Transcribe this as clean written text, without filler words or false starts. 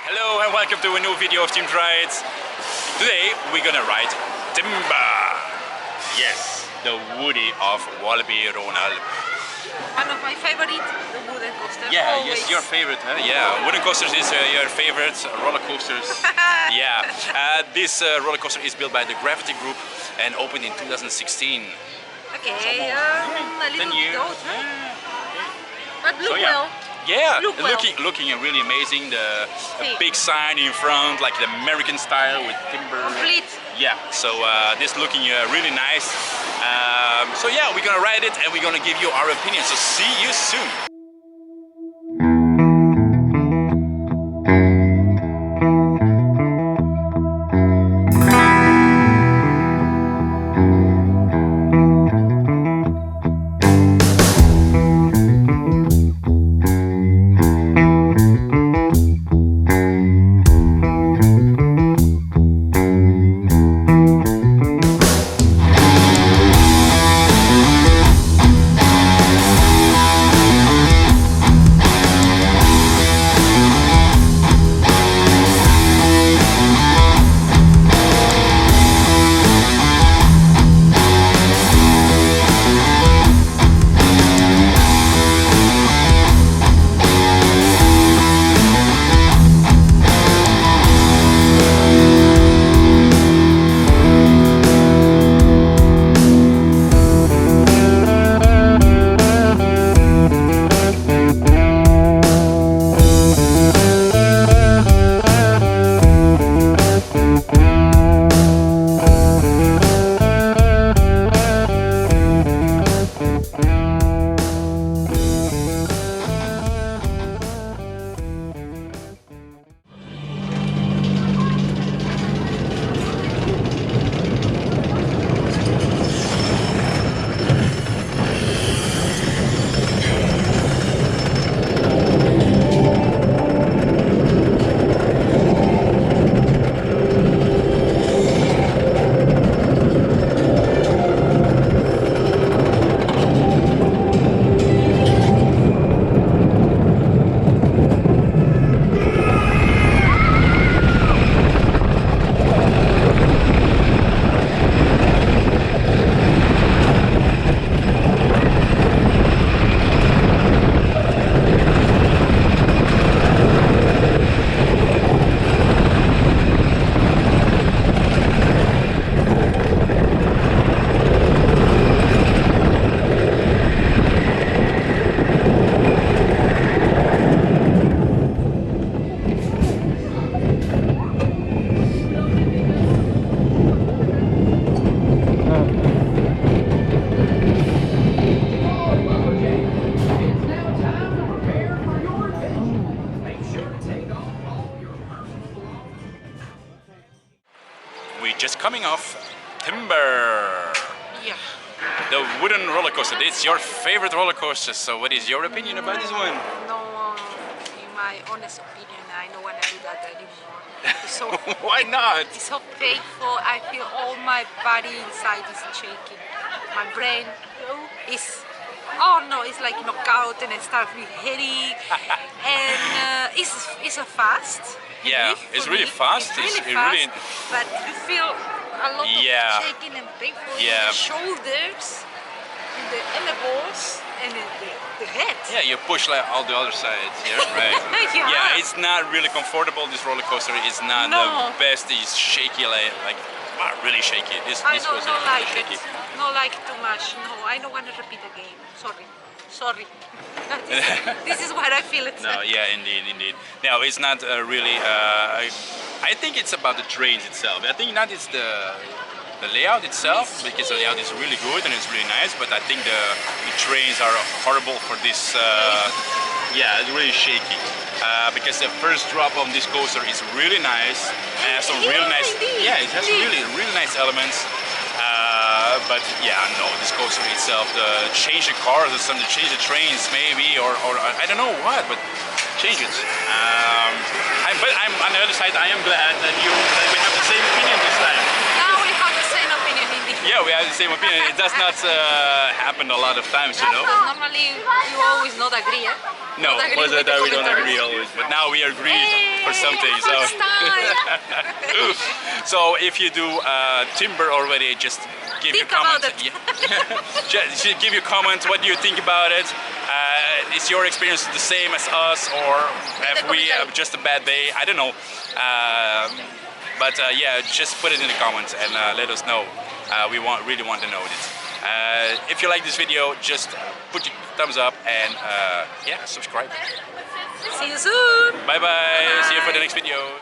Hello and welcome to a new video of Team Rides. Today we're gonna ride Timber. Yes, the Woody of Walibi Rhône-Alpes. One of my favorite, the wooden coaster. Yeah, always. yes, your favorite, huh? Yeah, wooden coasters is your favorite, roller coasters. Yeah, this roller coaster is built by the Gravity Group and opened in 2016. Okay, a little bit old, huh? But look So, yeah. well. Yeah, Look well. looking really amazing. The big sign in front, like the American style with timber. Complete. Yeah, so this looking really nice. So yeah, we're gonna ride it and we're gonna give you our opinion. So see you soon. We're just coming off Timber, Yeah. the wooden roller coaster. It's your favorite roller coaster. So what is your opinion about this one? No, in my honest opinion, I don't want to do that anymore. It's so, Why not? it's so painful. I feel all my body inside is shaking. My brain is, oh no, it's like knockout and I start feeling headache. And it's a fast. Yeah, it's really fast. It's really It fast, but you feel a lot Yeah. of shaking and painful Yeah. in the shoulders, in the elbows, and in the head. Yeah, you push like all the other sides. Yeah, right. Yeah. Yeah, it's not really comfortable. This roller coaster is not No. the best. It's shaky, like really shaky. This I coaster don't is like really it. shaky. Not like too much. No, I don't want to repeat again. Sorry. This is what I feel. No, yeah, indeed. No, it's not really. I think it's about the trains itself. I think not it's the layout itself, because the layout is really good and it's really nice. But I think the trains are horrible for this. Yeah, it's really shaky. Because the first drop on this coaster is really nice and has some really nice. Indeed. Yeah, it has really nice elements. But yeah, no, this coaster itself, change the cars or something, change the trains maybe, or I don't know what, but change it. But I'm on the other side. I am glad that we have the same opinion this time. Now we have the same opinion indeed. Yeah, we have the same opinion. It does not happen a lot of times, you know. Normally you always not agree. No, most of the time we don't agree always, but now we agreed for something. So, so if you do timber already, just give your comments. Just give your comments. What do you think about it? Is your experience the same as us, or have we just a bad day? I don't know. But yeah, just put it in the comments and let us know. We really want to know this. If you like this video, just put your thumbs up and yeah, subscribe. See you soon. Bye bye. See you for the next video.